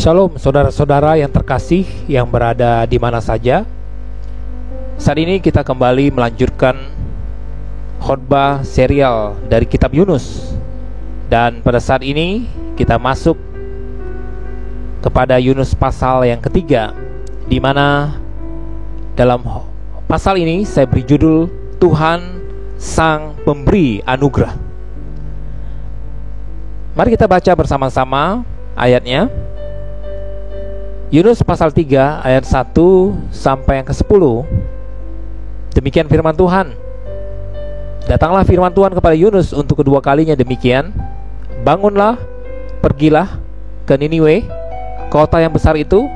Shalom saudara-saudara yang terkasih yang berada di mana saja. Saat ini kita kembali melanjutkan khotbah serial dari kitab Yunus. Dan pada saat ini kita masuk kepada Yunus pasal yang ketiga, di mana dalam pasal ini saya beri judul Tuhan Sang Pemberi Anugerah. Mari kita baca bersama-sama ayatnya. Yunus pasal 3 ayat 1 sampai yang ke-10. Demikian firman Tuhan. Datanglah firman Tuhan kepada Yunus untuk kedua kalinya demikian. Bangunlah, pergilah ke Niniwe, kota yang besar itu,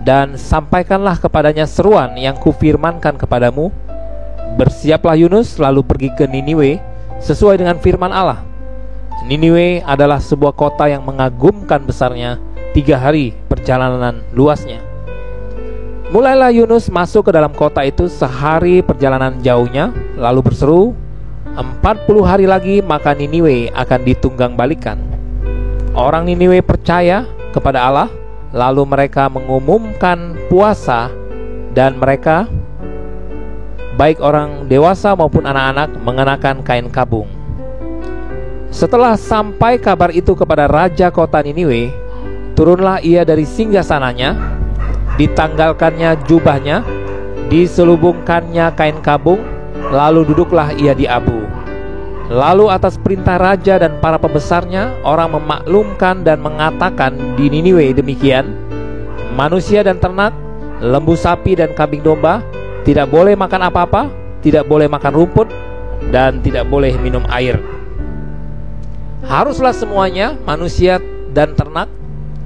dan sampaikanlah kepadanya seruan yang kufirmankan kepadamu. Bersiaplah Yunus lalu pergi ke Niniwe sesuai dengan firman Allah. Niniwe adalah sebuah kota yang mengagumkan besarnya, 3 hari perjalanan luasnya. Mulailah Yunus masuk ke dalam kota itu sehari perjalanan jauhnya, lalu berseru, 40 hari lagi maka Niniwe akan ditunggang balikan. Orang Niniwe percaya kepada Allah, lalu mereka mengumumkan puasa, dan mereka, baik orang dewasa maupun anak-anak, mengenakan kain kabung. Setelah sampai kabar itu kepada raja kota Niniwe, turunlah ia dari singgasananya, ditanggalkannya jubahnya, diselubungkannya kain kabung, lalu duduklah ia di abu. Lalu atas perintah raja dan para pembesarnya, orang memaklumkan dan mengatakan di Niniwe demikian, manusia dan ternak, lembu sapi dan kambing domba tidak boleh makan apa-apa, tidak boleh makan rumput, dan tidak boleh minum air. Haruslah semuanya, manusia dan ternak,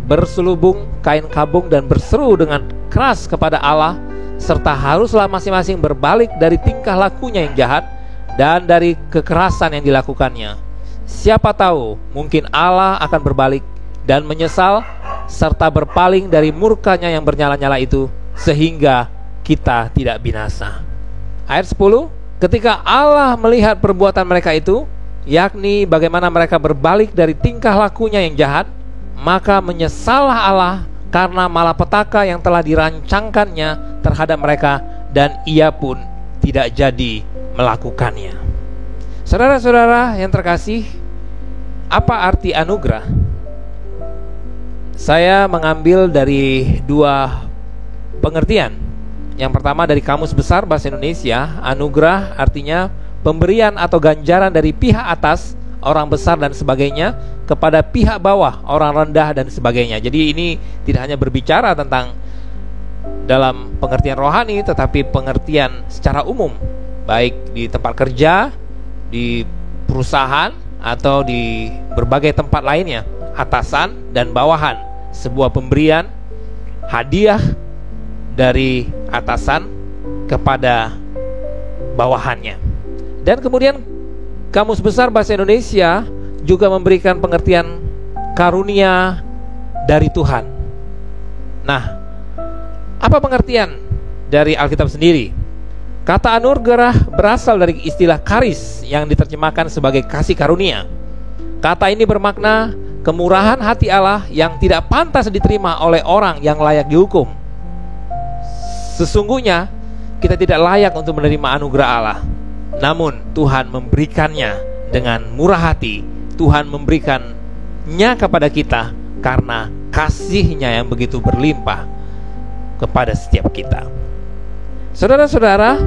berselubung kain kabung dan berseru dengan keras kepada Allah, serta haruslah masing-masing berbalik dari tingkah lakunya yang jahat dan dari kekerasan yang dilakukannya. Siapa tahu mungkin Allah akan berbalik dan menyesal serta berpaling dari murkanya yang bernyala-nyala itu, sehingga kita tidak binasa. Ayat 10, ketika Allah melihat perbuatan mereka itu, yakni bagaimana mereka berbalik dari tingkah lakunya yang jahat, maka menyesallah Allah karena malapetaka yang telah dirancangkannya terhadap mereka, dan ia pun tidak jadi melakukannya. Saudara-saudara yang terkasih, apa arti anugerah? Saya mengambil dari 2 pengertian. Yang pertama dari Kamus Besar Bahasa Indonesia, anugerah artinya pemberian atau ganjaran dari pihak atas, orang besar dan sebagainya, kepada pihak bawah, orang rendah dan sebagainya. Jadi ini tidak hanya berbicara tentang dalam pengertian rohani, tetapi pengertian secara umum, baik di tempat kerja, di perusahaan, atau di berbagai tempat lainnya, atasan dan bawahan. Sebuah pemberian hadiah dari atasan kepada bawahannya. Dan kemudian Kamus Besar Bahasa Indonesia juga memberikan pengertian karunia dari Tuhan. Nah, apa pengertian dari Alkitab sendiri? Kata anugerah berasal dari istilah karis yang diterjemahkan sebagai kasih karunia. Kata ini bermakna kemurahan hati Allah yang tidak pantas diterima oleh orang yang layak dihukum. Sesungguhnya kita tidak layak untuk menerima anugerah Allah, namun Tuhan memberikannya dengan murah hati. Tuhan memberikannya kepada kita karena kasih-Nya yang begitu berlimpah kepada setiap kita. Saudara-saudara,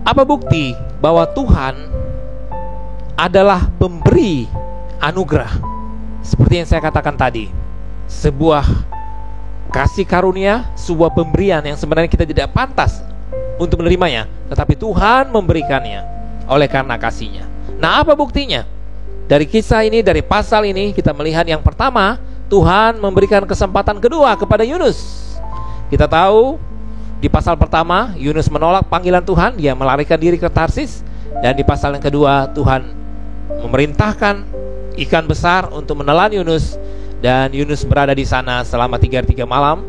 apa bukti bahwa Tuhan adalah pemberi anugerah? Seperti yang saya katakan tadi, sebuah kasih karunia, sebuah pemberian yang sebenarnya kita tidak pantas untuk menerimanya, tetapi Tuhan memberikannya oleh karena kasih-Nya. Nah, apa buktinya? Dari kisah ini, dari pasal ini, kita melihat yang pertama, Tuhan memberikan kesempatan kedua kepada Yunus. Kita tahu di pasal pertama Yunus menolak panggilan Tuhan, dia melarikan diri ke Tarsis. Dan di pasal yang kedua Tuhan memerintahkan ikan besar untuk menelan Yunus, dan Yunus berada di sana selama 3 hari 3 malam.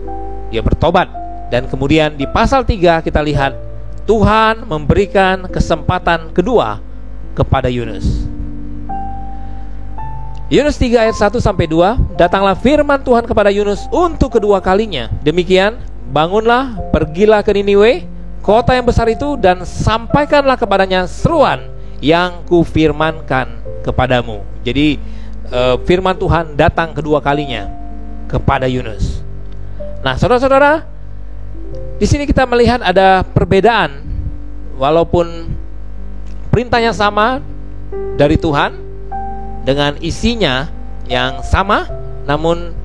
Dia bertobat. Dan kemudian di pasal 3 kita lihat Tuhan memberikan kesempatan kedua kepada Yunus. Yunus 3 ayat 1 sampai 2, datanglah firman Tuhan kepada Yunus untuk kedua kalinya. Demikian, bangunlah, pergilah ke Niniwe, kota yang besar itu, dan sampaikanlah kepadanya seruan yang kufirmankan kepadamu. Jadi firman Tuhan datang kedua kalinya kepada Yunus. Nah, saudara-saudara, di sini kita melihat ada perbedaan. Walaupun perintahnya sama dari Tuhan dengan isinya yang sama, namun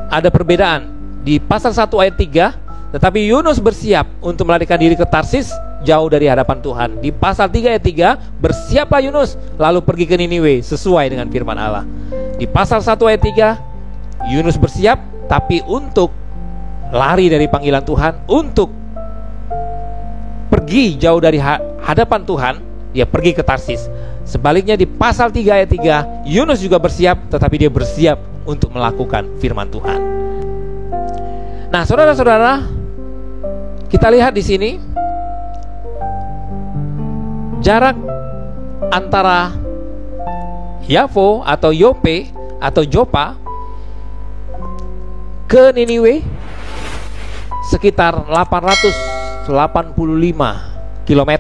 ada perbedaan. Di pasal 1 ayat 3, tetapi Yunus bersiap untuk melarikan diri ke Tarsis, jauh dari hadapan Tuhan. Di pasal 3 ayat 3, bersiaplah Yunus lalu pergi ke Niniwe sesuai dengan firman Allah. Di pasal 1 ayat 3, Yunus bersiap tapi untuk lari dari panggilan Tuhan, untuk pergi jauh dari hadapan Tuhan, dia pergi ke Tarsis. Sebaliknya di pasal 3 ayat 3, Yunus juga bersiap, tetapi dia bersiap untuk melakukan firman Tuhan. Nah, saudara-saudara, kita lihat di sini jarak antara Yafo atau Yope atau Jopa ke Niniwe sekitar 885 km,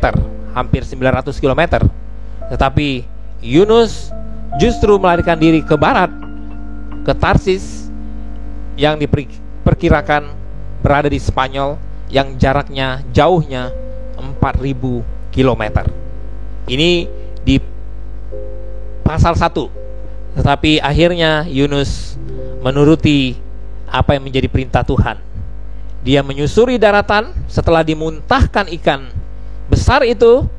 hampir 900 km. Tetapi Yunus justru melarikan diri ke barat, ke Tarsis, yang diperkirakan berada di Spanyol, yang jaraknya jauhnya 4000 km. Ini di pasal 1. Tetapi akhirnya Yunus menuruti apa yang menjadi perintah Tuhan. Dia menyusuri daratan setelah dimuntahkan ikan besar itu,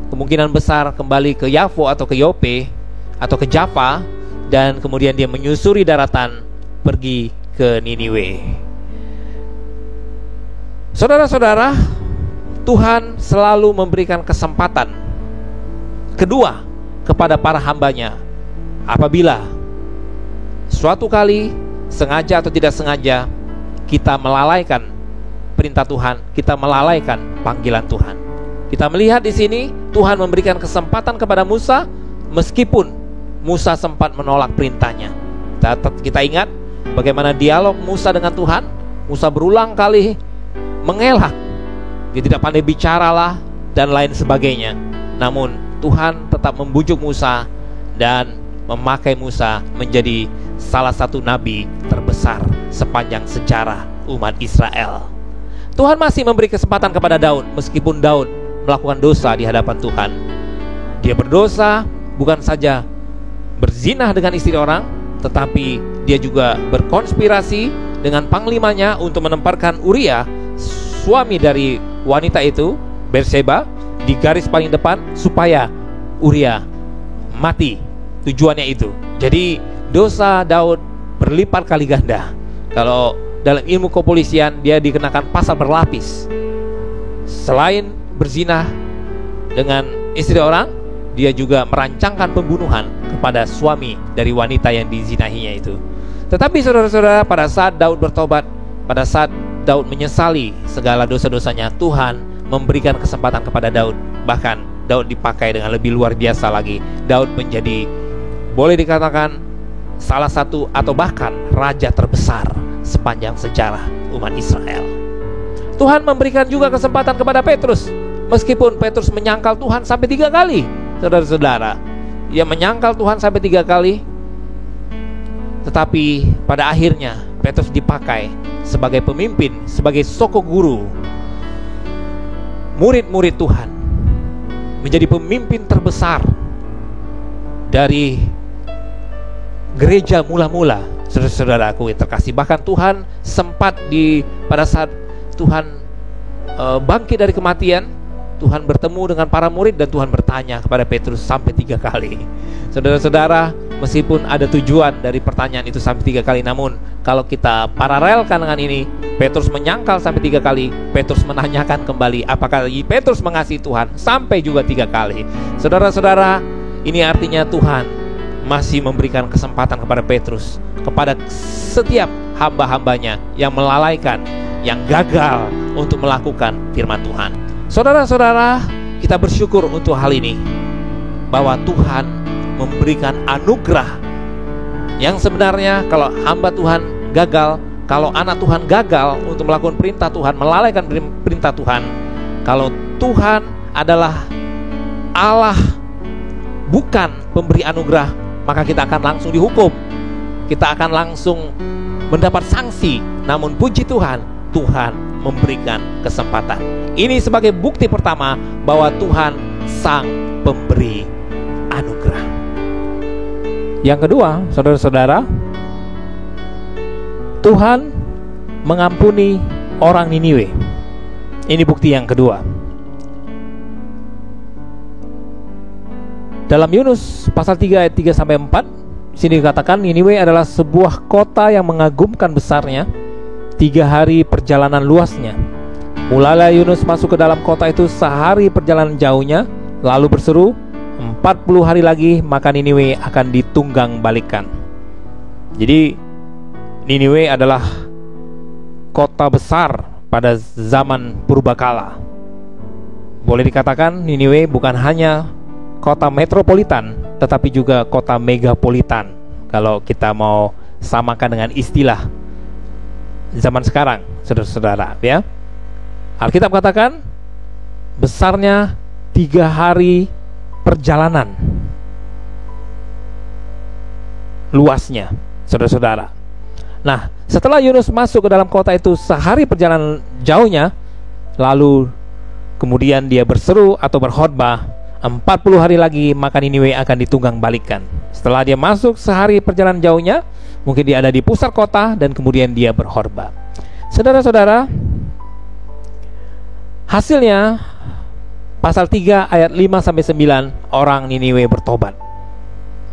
kemungkinan besar kembali ke Yafo atau ke Yope atau ke Java, dan kemudian dia menyusuri daratan pergi ke Niniwe. Saudara-saudara, Tuhan selalu memberikan kesempatan kedua kepada para hambanya. Apabila suatu kali sengaja atau tidak sengaja kita melalaikan perintah Tuhan, kita melalaikan panggilan Tuhan. Kita melihat di sini Tuhan memberikan kesempatan kepada Musa, meskipun Musa sempat menolak perintahnya. Kita ingat bagaimana dialog Musa dengan Tuhan. Musa berulang kali mengelak, dia tidak pandai bicaralah dan lain sebagainya. Namun Tuhan tetap membujuk Musa dan memakai Musa menjadi salah satu nabi terbesar sepanjang sejarah umat Israel. Tuhan masih memberi kesempatan kepada Daud, meskipun Daud melakukan dosa di hadapan Tuhan. Dia berdosa bukan saja berzinah dengan istri orang, tetapi dia juga berkonspirasi dengan panglimanya untuk menempatkan Uria, suami dari wanita itu, Berseba, di garis paling depan supaya Uria mati. Tujuannya itu. Jadi dosa Daud berlipat kali ganda. Kalau dalam ilmu kepolisian, dia dikenakan pasal berlapis. Selain berzinah dengan istri orang, dia juga merancangkan pembunuhan kepada suami dari wanita yang dizinahinya itu. Tetapi saudara-saudara, pada saat Daud bertobat, pada saat Daud menyesali segala dosa-dosanya, Tuhan memberikan kesempatan kepada Daud. Bahkan Daud dipakai dengan lebih luar biasa lagi. Daud menjadi, boleh dikatakan, salah satu atau bahkan raja terbesar sepanjang sejarah umat Israel. Tuhan memberikan juga kesempatan kepada Petrus, meskipun Petrus menyangkal Tuhan sampai 3 kali. Saudara-saudara, ia menyangkal Tuhan sampai 3 kali, tetapi pada akhirnya Petrus dipakai sebagai pemimpin, sebagai soko guru murid-murid Tuhan, menjadi pemimpin terbesar dari gereja mula-mula. Saudara-saudaraku yang terkasih, bahkan Tuhan sempat pada saat Tuhan bangkit dari kematian, Tuhan bertemu dengan para murid dan Tuhan bertanya kepada Petrus sampai 3 kali. Saudara-saudara, meskipun ada tujuan dari pertanyaan itu sampai 3 kali, namun kalau kita paralelkan dengan ini, Petrus menyangkal sampai 3 kali, Petrus menanyakan kembali apakah Petrus mengasihi Tuhan sampai juga 3 kali. Saudara-saudara, ini artinya Tuhan masih memberikan kesempatan kepada Petrus, kepada setiap hamba-hambanya yang melalaikan, yang gagal untuk melakukan firman Tuhan. Saudara-saudara, kita bersyukur untuk hal ini, bahwa Tuhan memberikan anugerah. Yang sebenarnya kalau hamba Tuhan gagal, kalau anak Tuhan gagal untuk melakukan perintah Tuhan, melalaikan perintah Tuhan, kalau Tuhan adalah Allah bukan pemberi anugerah, maka kita akan langsung dihukum. Kita akan langsung mendapat sanksi. Namun puji Tuhan, Tuhan memberikan kesempatan. Ini sebagai bukti pertama bahwa Tuhan sang pemberi anugerah. Yang kedua, saudara-saudara, Tuhan mengampuni orang Niniwe. Ini bukti yang kedua. Dalam Yunus pasal 3 ayat 3-4, sini dikatakan Niniwe adalah sebuah kota yang mengagumkan besarnya, 3 hari perjalanan luasnya. Mulailah Yunus masuk ke dalam kota itu sehari perjalanan jauhnya, lalu berseru, 40 hari lagi maka Niniwe akan ditunggang balikan. Jadi Niniwe adalah kota besar pada zaman purbakala. Boleh dikatakan Niniwe bukan hanya kota metropolitan, tetapi juga kota megapolitan, kalau kita mau samakan dengan istilah zaman sekarang, saudara-saudara, ya. Alkitab katakan besarnya 3 hari perjalanan luasnya, saudara-saudara. Nah, setelah Yunus masuk ke dalam kota itu sehari perjalanan jauhnya, lalu kemudian dia berseru atau berkhotbah, 40 hari lagi maka Niniwe akan ditunggang balikan. Setelah dia masuk sehari perjalanan jauhnya, mungkin dia ada di pusat kota, dan kemudian dia berkhotbah. Saudara-saudara, hasilnya pasal 3 ayat 5-9, orang Niniwe bertobat.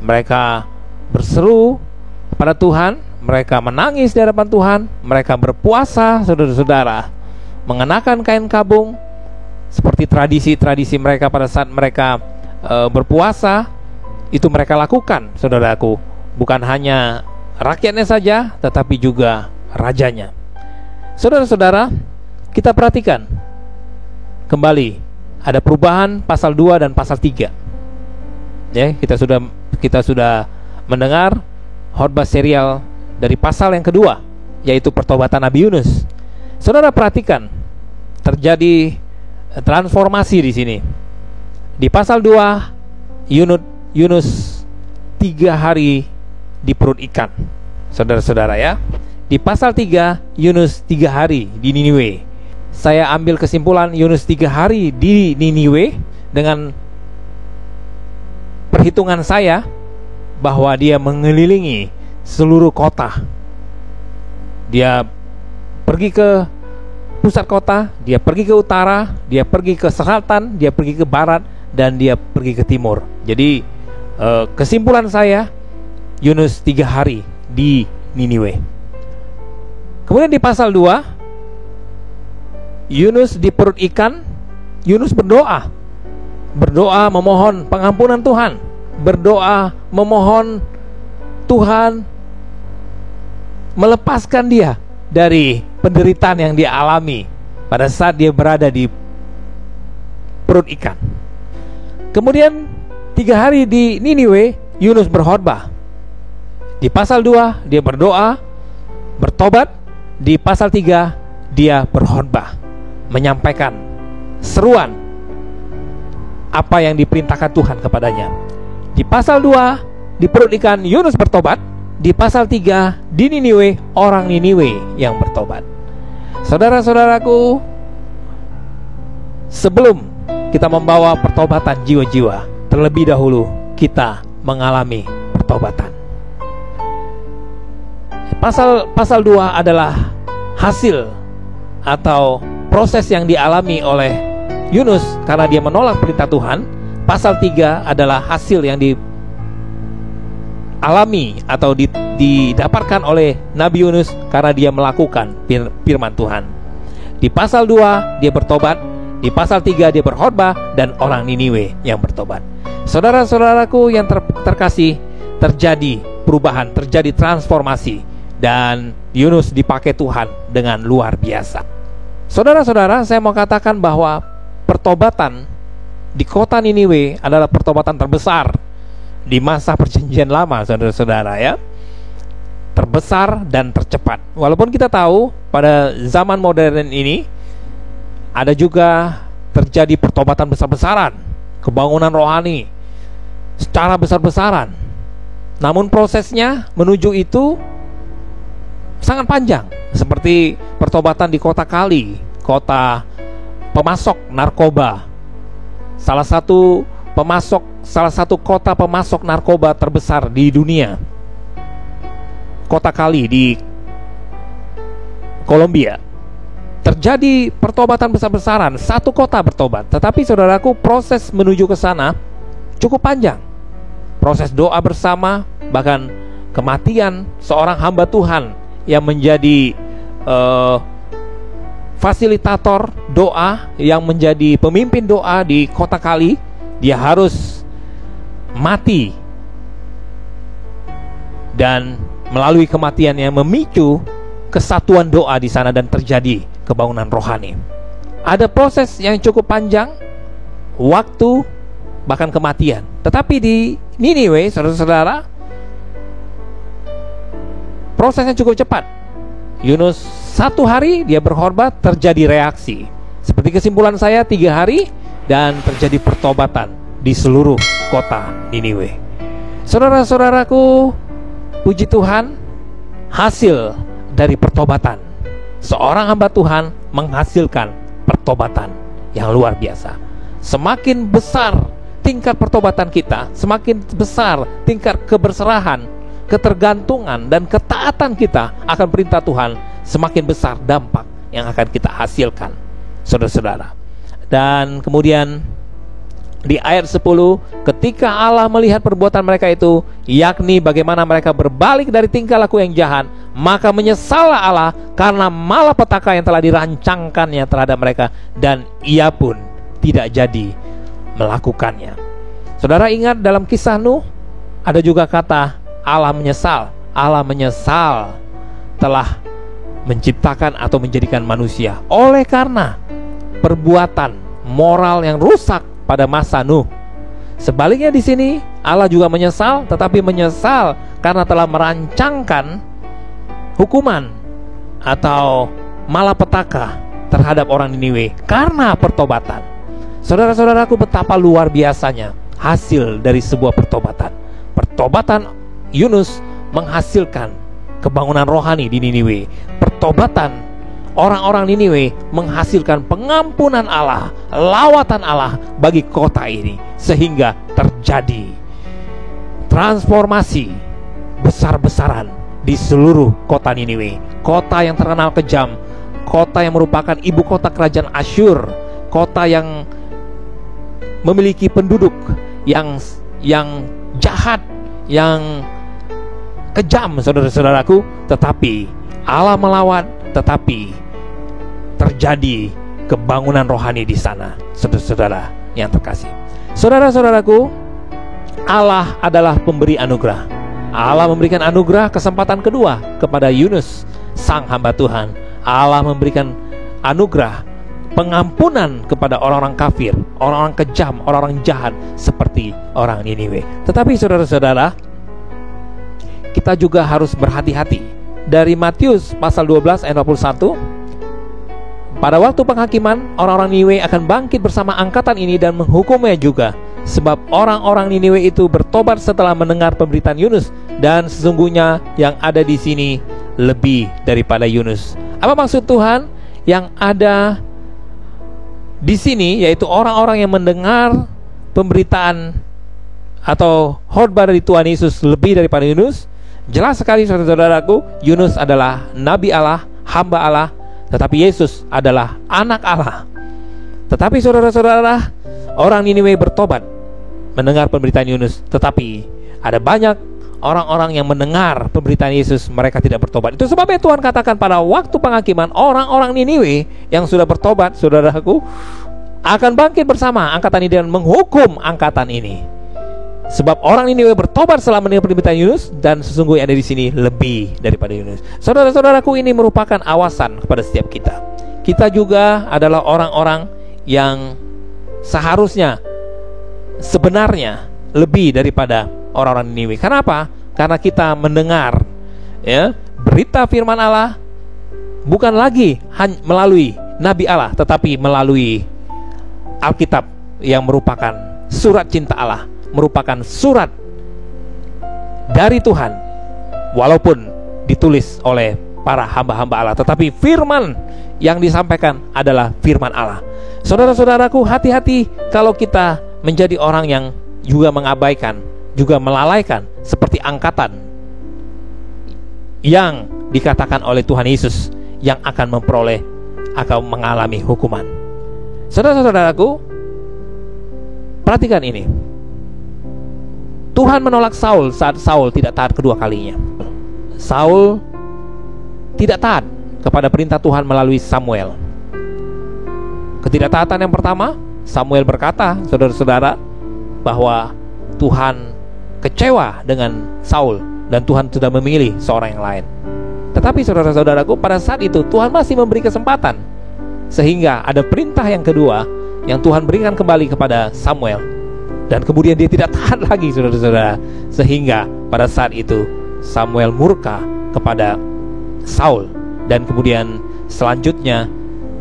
Mereka berseru kepada Tuhan, mereka menangis di hadapan Tuhan, mereka berpuasa, saudara-saudara, mengenakan kain kabung seperti tradisi-tradisi mereka pada saat mereka berpuasa. Itu mereka lakukan, saudaraku. Bukan hanya rakyatnya saja, tetapi juga rajanya. Saudara-saudara, kita perhatikan kembali ada perubahan pasal 2 dan pasal 3. Ya, kita sudah mendengar khotbah serial dari pasal yang kedua, yaitu pertobatan Nabi Yunus. Saudara perhatikan, terjadi transformasi di sini. Di pasal 2, Yunus 3 hari di perut ikan, saudara-saudara, ya. Di pasal 3, Yunus 3 hari di Niniwe. Saya ambil kesimpulan Yunus 3 hari di Niniwe dengan perhitungan saya bahwa dia mengelilingi seluruh kota. Dia pergi ke pusat kota, dia pergi ke utara, dia pergi ke selatan, dia pergi ke barat, dan dia pergi ke timur. Jadi kesimpulan saya, Yunus 3 hari di Niniwe. Kemudian di pasal 2, Yunus di perut ikan, Yunus berdoa memohon pengampunan Tuhan, berdoa memohon Tuhan melepaskan dia dari penderitaan yang dia alami pada saat dia berada di perut ikan. Kemudian 3 hari di Niniwe, Yunus berkhotbah. Di pasal 2 dia berdoa, bertobat. Di pasal 3 dia berkhotbah, menyampaikan seruan apa yang diperintahkan Tuhan kepadanya. Di pasal 2 di perut ikan, Yunus bertobat. Di pasal 3 di Niniwe, orang Niniwe yang bertobat. Saudara-saudaraku, sebelum kita membawa pertobatan jiwa-jiwa, terlebih dahulu kita mengalami pertobatan. Pasal 2 adalah hasil atau proses yang dialami oleh Yunus karena dia menolak perintah Tuhan. Pasal 3 adalah hasil yang dialami atau didapatkan oleh Nabi Yunus karena dia melakukan firman Tuhan. Di pasal 2 dia bertobat, di pasal 3 dia berkhotbah, dan orang Niniwe yang bertobat. Saudara-saudaraku yang terkasih, terjadi perubahan, terjadi transformasi, dan Yunus dipakai Tuhan dengan luar biasa. Saudara-saudara, saya mau katakan bahwa pertobatan di kota Niniwe adalah pertobatan terbesar di masa perjanjian lama, saudara-saudara ya, terbesar dan tercepat. Walaupun kita tahu pada zaman modern ini ada juga terjadi pertobatan besar-besaran, kebangunan rohani secara besar-besaran. Namun prosesnya menuju itu sangat panjang, seperti pertobatan di kota Kali, kota pemasok narkoba, salah satu kota pemasok narkoba terbesar di dunia, kota Kali di Kolombia. Terjadi pertobatan besar-besaran, satu kota bertobat. Tetapi saudaraku, proses menuju ke sana cukup panjang. Proses doa bersama, bahkan kematian seorang hamba Tuhan yang menjadi fasilitator doa, yang menjadi pemimpin doa di kota Kali. Dia harus mati, dan melalui kematiannya memicu kesatuan doa di sana dan terjadi kebangunan rohani. Ada proses yang cukup panjang, waktu, bahkan kematian. Tetapi di Niniwe, saudara-saudara, prosesnya cukup cepat. Yunus 1 hari dia berkhotbah, terjadi reaksi. Seperti kesimpulan saya, 3 hari dan terjadi pertobatan di seluruh kota Niniwe. Saudara-saudaraku, puji Tuhan, hasil dari pertobatan, seorang hamba Tuhan menghasilkan pertobatan yang luar biasa. Semakin besar tingkat pertobatan kita, semakin besar tingkat keberserahan, ketergantungan dan ketaatan kita akan perintah Tuhan, semakin besar dampak yang akan kita hasilkan, saudara-saudara. Dan kemudian di ayat 10, ketika Allah melihat perbuatan mereka itu, yakni bagaimana mereka berbalik dari tingkah laku yang jahat, maka menyesallah Allah karena malapetaka yang telah dirancangkannya terhadap mereka, dan ia pun tidak jadi melakukannya. Saudara ingat dalam kisah Nuh, ada juga kata Allah menyesal. Allah menyesal telah menciptakan atau menjadikan manusia oleh karena perbuatan moral yang rusak pada masa Nuh. Sebaliknya di sini Allah juga menyesal, tetapi menyesal karena telah merancangkan hukuman atau malapetaka terhadap orang Niniwe karena pertobatan. Saudara-saudaraku, betapa luar biasanya hasil dari sebuah pertobatan. Pertobatan Yunus menghasilkan kebangunan rohani di Niniwe. Pertobatan orang-orang Niniwe menghasilkan pengampunan Allah, lawatan Allah bagi kota ini, sehingga terjadi transformasi besar-besaran di seluruh kota Niniwe. Kota yang terkenal kejam, kota yang merupakan ibu kota kerajaan Asyur, kota yang memiliki penduduk yang jahat, yang kejam, saudara-saudaraku. Tetapi Allah melawat, tetapi terjadi kebangunan rohani di sana, saudara-saudara yang terkasih. Saudara-saudaraku, Allah adalah pemberi anugerah. Allah memberikan anugerah kesempatan kedua kepada Yunus, sang hamba Tuhan. Allah memberikan anugerah pengampunan kepada orang-orang kafir, orang-orang kejam, orang-orang jahat seperti orang Niniwe. Tetapi saudara-saudara, kita juga harus berhati-hati. Dari Matius pasal 12 ayat 21, pada waktu penghakiman, orang-orang Niniwe akan bangkit bersama angkatan ini dan menghukumnya juga, sebab orang-orang Niniwe itu bertobat setelah mendengar pemberitaan Yunus, dan sesungguhnya yang ada di sini lebih daripada Yunus. Apa maksud Tuhan? Yang ada di sini yaitu orang-orang yang mendengar pemberitaan atau khotbah dari Tuhan Yesus lebih daripada Yunus. Jelas sekali saudara-saudaraku, Yunus adalah nabi Allah, hamba Allah, tetapi Yesus adalah anak Allah. Tetapi saudara-saudara, orang Niniwe bertobat mendengar pemberitaan Yunus, tetapi ada banyak orang-orang yang mendengar pemberitaan Yesus, mereka tidak bertobat. Itu sebabnya Tuhan katakan pada waktu penghakiman, orang-orang Niniwe yang sudah bertobat, saudaraku, akan bangkit bersama angkatan ini dan menghukum angkatan ini. Sebab orang Niniwe bertobat setelah mendengar pemberitaan Yunus, dan sesungguhnya ada di sini lebih daripada Yunus. Saudara-saudaraku, ini merupakan awasan kepada setiap kita. Kita juga adalah orang-orang yang seharusnya sebenarnya lebih daripada orang-orang Niniwe. Kenapa? Karena kita mendengar ya berita firman Allah bukan lagi melalui Nabi Allah, tetapi melalui Alkitab yang merupakan surat cinta Allah, merupakan surat dari Tuhan, walaupun ditulis oleh para hamba-hamba Allah, tetapi firman yang disampaikan adalah firman Allah. Saudara-saudaraku, hati-hati kalau kita menjadi orang yang juga mengabaikan, juga melalaikan seperti angkatan yang dikatakan oleh Tuhan Yesus yang akan memperoleh atau mengalami hukuman. Saudara-saudaraku, perhatikan ini. Tuhan menolak Saul saat Saul tidak taat kedua kalinya. Saul tidak taat kepada perintah Tuhan melalui Samuel. Ketidaktaatan yang pertama, Samuel berkata, saudara-saudara, bahwa Tuhan kecewa dengan Saul dan Tuhan sudah memilih seorang yang lain. Tetapi saudara-saudaraku, pada saat itu Tuhan masih memberi kesempatan, sehingga ada perintah yang kedua yang Tuhan berikan kembali kepada Samuel, dan kemudian dia tidak taat lagi, saudara-saudara, sehingga pada saat itu Samuel murka kepada Saul, dan kemudian selanjutnya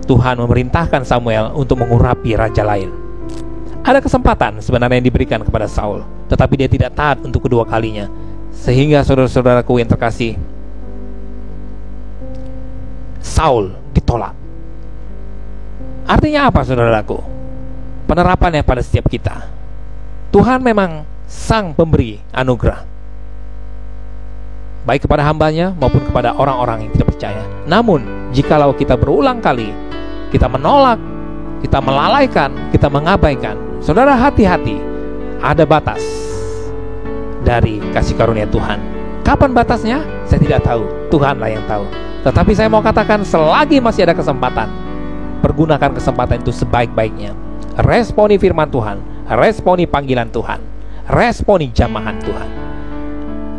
Tuhan memerintahkan Samuel untuk mengurapi raja lain. Ada kesempatan sebenarnya yang diberikan kepada Saul, tetapi dia tidak taat untuk kedua kalinya, sehingga saudara-saudaraku yang terkasih, Saul ditolak. Artinya apa, saudaraku? Penerapannya pada setiap kita. Tuhan memang sang pemberi anugerah, baik kepada hambanya maupun kepada orang-orang yang tidak percaya. Namun, jikalau kita berulang kali kita menolak, kita melalaikan, kita mengabaikan, saudara, hati-hati. Ada batas dari kasih karunia Tuhan. Kapan batasnya? Saya tidak tahu, Tuhanlah yang tahu. Tetapi saya mau katakan, selagi masih ada kesempatan, pergunakan kesempatan itu sebaik-baiknya. Responi firman Tuhan, responi panggilan Tuhan, responi jamahan Tuhan.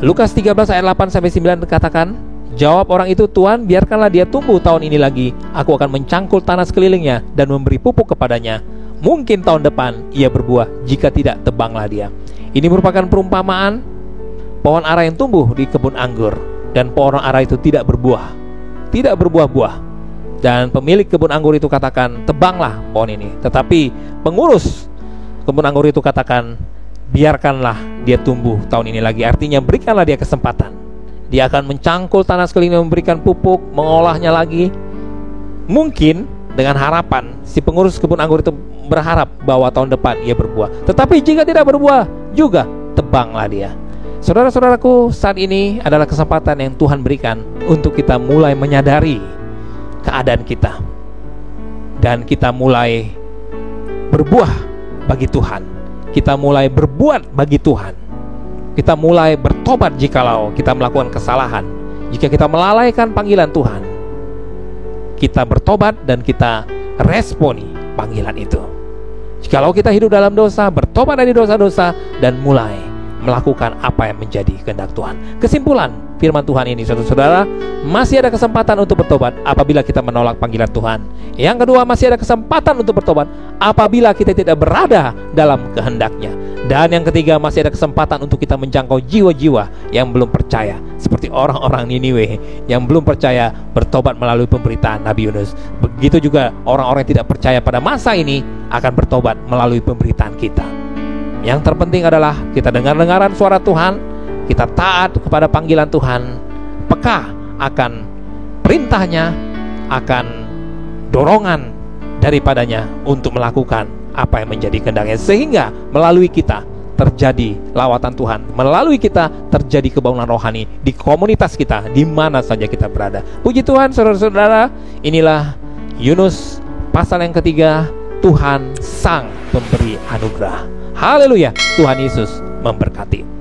Lukas 13 ayat 8-9 katakan, jawab orang itu, Tuhan, biarkanlah dia tumbuh tahun ini lagi. Aku akan mencangkul tanah sekelilingnya dan memberi pupuk kepadanya. Mungkin tahun depan ia berbuah, jika tidak, tebanglah dia. Ini merupakan perumpamaan pohon ara yang tumbuh di kebun anggur, dan pohon ara itu tidak berbuah, tidak berbuah-buah. Dan pemilik kebun anggur itu katakan, tebanglah pohon ini. Tetapi pengurus kebun anggur itu katakan, biarkanlah dia tumbuh tahun ini lagi. Artinya berikanlah dia kesempatan. Dia akan mencangkul tanah sekelilingnya, memberikan pupuk, mengolahnya lagi. Mungkin dengan harapan si pengurus kebun anggur itu berharap bahwa tahun depan ia berbuah. Tetapi jika tidak berbuah juga, tebanglah dia. Saudara-saudaraku, saat ini adalah kesempatan yang Tuhan berikan untuk kita mulai menyadari keadaan kita, dan kita mulai berbuah bagi Tuhan. Kita mulai berbuat bagi Tuhan. Kita mulai bertobat jikalau kita melakukan kesalahan. Jika kita melalaikan panggilan Tuhan, kita bertobat dan kita responi panggilan itu. Jikalau kita hidup dalam dosa, bertobat dari dosa-dosa dan mulai melakukan apa yang menjadi kehendak Tuhan. Kesimpulan firman Tuhan ini, saudara-saudara, masih ada kesempatan untuk bertobat apabila kita menolak panggilan Tuhan. Yang kedua, masih ada kesempatan untuk bertobat apabila kita tidak berada dalam kehendaknya. Dan yang ketiga, masih ada kesempatan untuk kita menjangkau jiwa-jiwa yang belum percaya, seperti orang-orang Niniwe yang belum percaya, bertobat melalui pemberitaan Nabi Yunus. Begitu juga orang-orang yang tidak percaya pada masa ini akan bertobat melalui pemberitaan kita. Yang terpenting adalah kita dengar-dengaran suara Tuhan, kita taat kepada panggilan Tuhan, peka akan perintahnya, akan dorongan daripadanya untuk melakukan apa yang menjadi kehendaknya, sehingga melalui kita terjadi lawatan Tuhan, melalui kita terjadi kebangunan rohani di komunitas kita, di mana saja kita berada. Puji Tuhan, saudara-saudara, inilah Yunus pasal yang ketiga, Tuhan sang pemberi anugerah. Haleluya, Tuhan Yesus memberkati.